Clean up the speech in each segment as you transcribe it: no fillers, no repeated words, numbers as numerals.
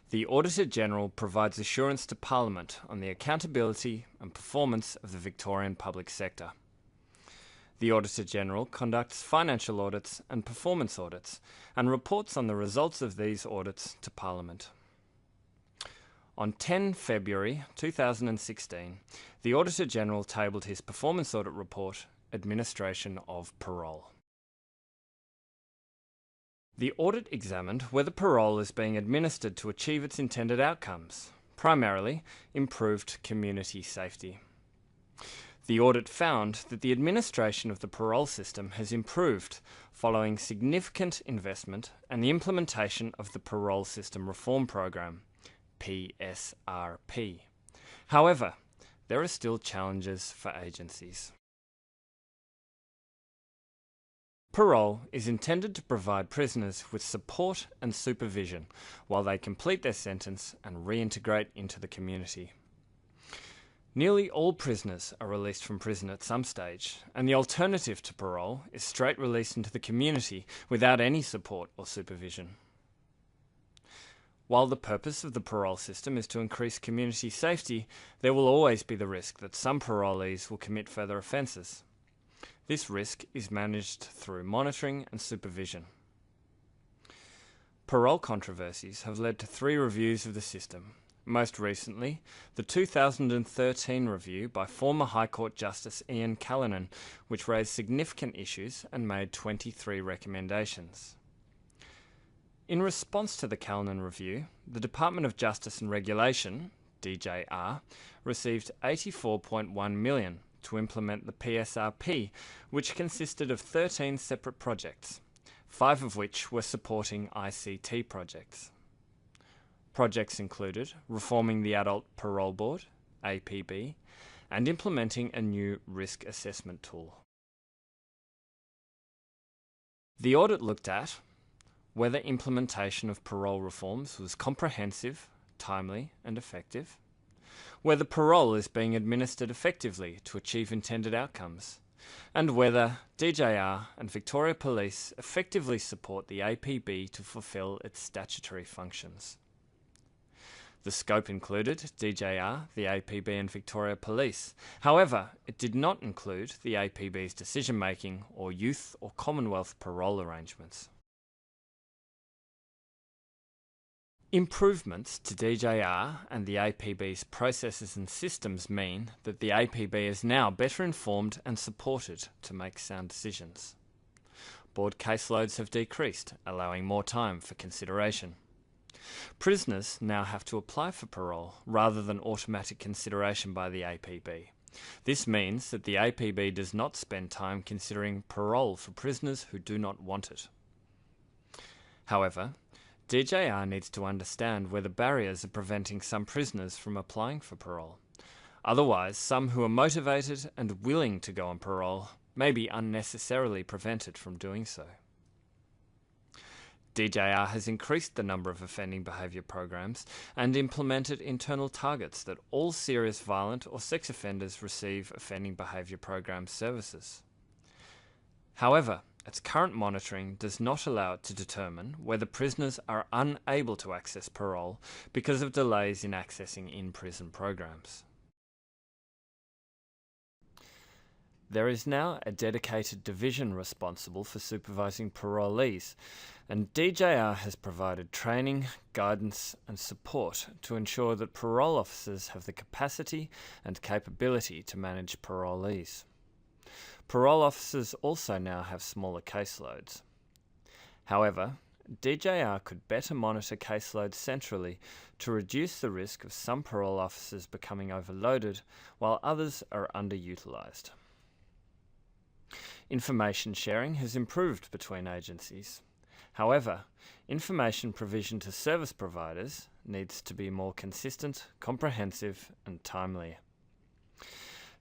The Auditor-General provides assurance to Parliament on the accountability and performance of the Victorian public sector. The Auditor-General conducts financial audits and performance audits and reports on the results of these audits to Parliament. On 10 February 2016, the Auditor-General tabled his performance audit report, Administration of Parole. The audit examined whether parole is being administered to achieve its intended outcomes, primarily improved community safety. The audit found that the administration of the parole system has improved following significant investment and the implementation of the Parole System Reform Program, PSRP. However, there are still challenges for agencies. Parole is intended to provide prisoners with support and supervision while they complete their sentence and reintegrate into the community. Nearly all prisoners are released from prison at some stage, and the alternative to parole is straight release into the community without any support or supervision. While the purpose of the parole system is to increase community safety, there will always be the risk that some parolees will commit further offences. This risk is managed through monitoring and supervision. Parole controversies have led to 3 reviews of the system. Most recently, the 2013 review by former High Court Justice Ian Callanan, which raised significant issues and made 23 recommendations. In response to the Callanan review, the Department of Justice and Regulation, DJR, received $84.1 million to implement the PSRP, which consisted of 13 separate projects, 5 of which were supporting ICT projects. Projects included reforming the Adult Parole Board, APB, and implementing a new risk assessment tool. The audit looked at whether implementation of parole reforms was comprehensive, timely, and effective, whether parole is being administered effectively to achieve intended outcomes, and whether DJR and Victoria Police effectively support the APB to fulfil its statutory functions. The scope included DJR, the APB and Victoria Police. However, it did not include the APB's decision-making or youth or Commonwealth parole arrangements. Improvements to DJR and the APB's processes and systems mean that the APB is now better informed and supported to make sound decisions. Board caseloads have decreased, allowing more time for consideration. Prisoners now have to apply for parole rather than automatic consideration by the APB. This means that the APB does not spend time considering parole for prisoners who do not want it. However, DJR needs to understand whether barriers are preventing some prisoners from applying for parole. Otherwise, some who are motivated and willing to go on parole may be unnecessarily prevented from doing so. DJR has increased the number of offending behaviour programs and implemented internal targets that all serious violent or sex offenders receive offending behaviour program services. However, its current monitoring does not allow it to determine whether prisoners are unable to access parole because of delays in accessing in-prison programs. There is now a dedicated division responsible for supervising parolees, and DJR has provided training, guidance and support to ensure that parole officers have the capacity and capability to manage parolees. Parole officers also now have smaller caseloads. However, DJR could better monitor caseloads centrally to reduce the risk of some parole officers becoming overloaded while others are underutilised. Information sharing has improved between agencies. However, information provision to service providers needs to be more consistent, comprehensive and timely.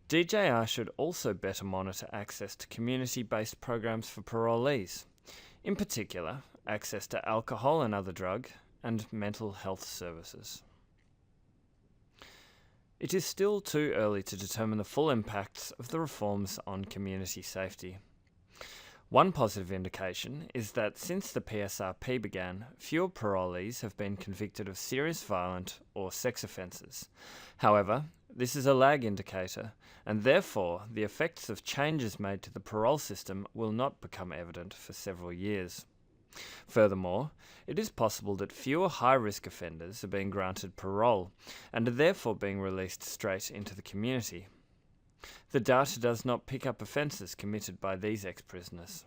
DJR should also better monitor access to community-based programs for parolees, in particular access to alcohol and other drug and mental health services. It is still too early to determine the full impacts of the reforms on community safety. One positive indication is that since the PSRP began, fewer parolees have been convicted of serious violent or sex offences. However, this is a lag indicator, and therefore the effects of changes made to the parole system will not become evident for several years. Furthermore, it is possible that fewer high-risk offenders are being granted parole and are therefore being released straight into the community. The data does not pick up offences committed by these ex-prisoners.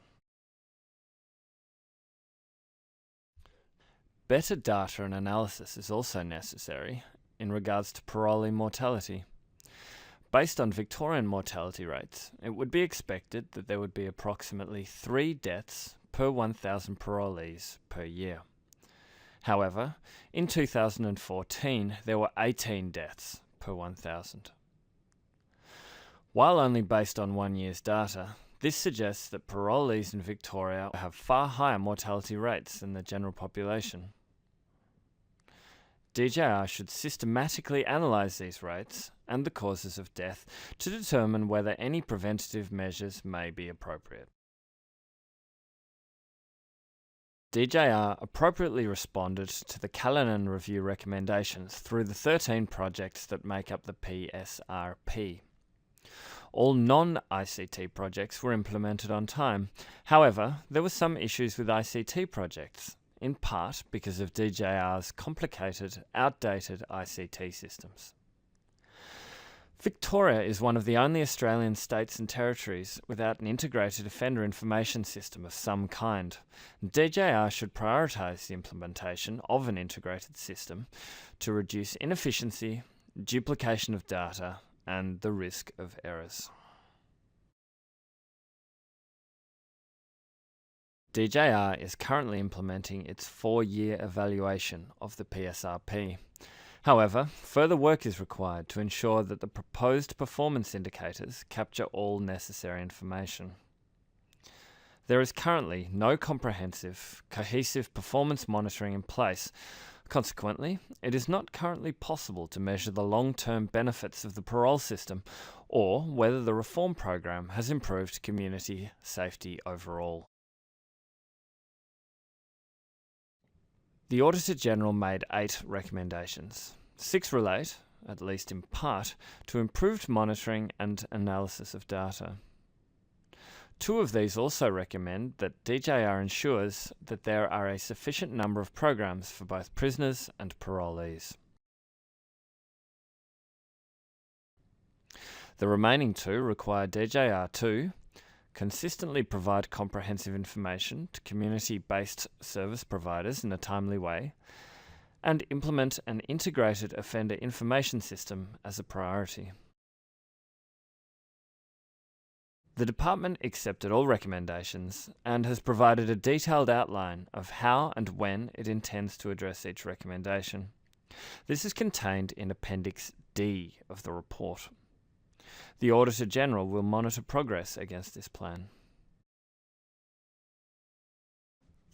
Better data and analysis is also necessary in regards to parolee mortality. Based on Victorian mortality rates, it would be expected that there would be approximately 3 deaths per 1,000 parolees per year. However, in 2014 there were 18 deaths per 1,000. While only based on 1 year's data, this suggests that parolees in Victoria have far higher mortality rates than the general population. DJR should systematically analyse these rates and the causes of death to determine whether any preventative measures may be appropriate. DJR appropriately responded to the Callanan Review recommendations through the 13 projects that make up the PSRP. All non-ICT projects were implemented on time. However, there were some issues with ICT projects, in part because of DJR's complicated, outdated ICT systems. Victoria is one of the only Australian states and territories without an integrated offender information system of some kind. DJR should prioritise the implementation of an integrated system to reduce inefficiency, duplication of data, and the risk of errors. DJR is currently implementing its 4-year evaluation of the PSRP. However, further work is required to ensure that the proposed performance indicators capture all necessary information. There is currently no comprehensive, cohesive performance monitoring in place. Consequently, it is not currently possible to measure the long-term benefits of the parole system or whether the reform program has improved community safety overall. The Auditor-General made 8 recommendations. 6 relate, at least in part, to improved monitoring and analysis of data. 2 of these also recommend that DJR ensures that there are a sufficient number of programs for both prisoners and parolees. The remaining 2 require DJR to consistently provide comprehensive information to community-based service providers in a timely way, and implement an integrated offender information system as a priority. The Department accepted all recommendations and has provided a detailed outline of how and when it intends to address each recommendation. This is contained in Appendix D of the report. The Auditor-General will monitor progress against this plan.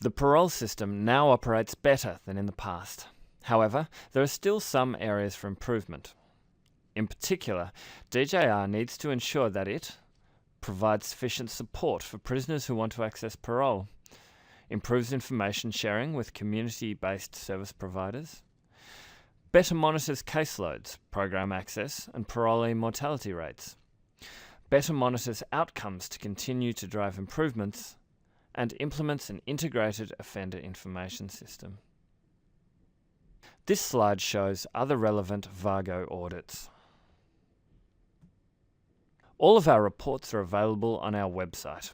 The parole system now operates better than in the past. However, there are still some areas for improvement. In particular, DJR needs to ensure that it provides sufficient support for prisoners who want to access parole, improves information sharing with community-based service providers, better monitors caseloads, program access, and parolee mortality rates, better monitors outcomes to continue to drive improvements, and implements an integrated offender information system. This slide shows other relevant VAGO audits. All of our reports are available on our website.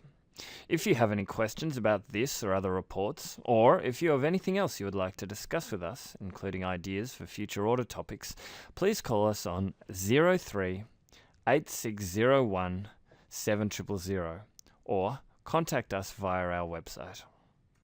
If you have any questions about this or other reports, or if you have anything else you would like to discuss with us, including ideas for future audit topics, please call us on 03 8601 7000 or contact us via our website.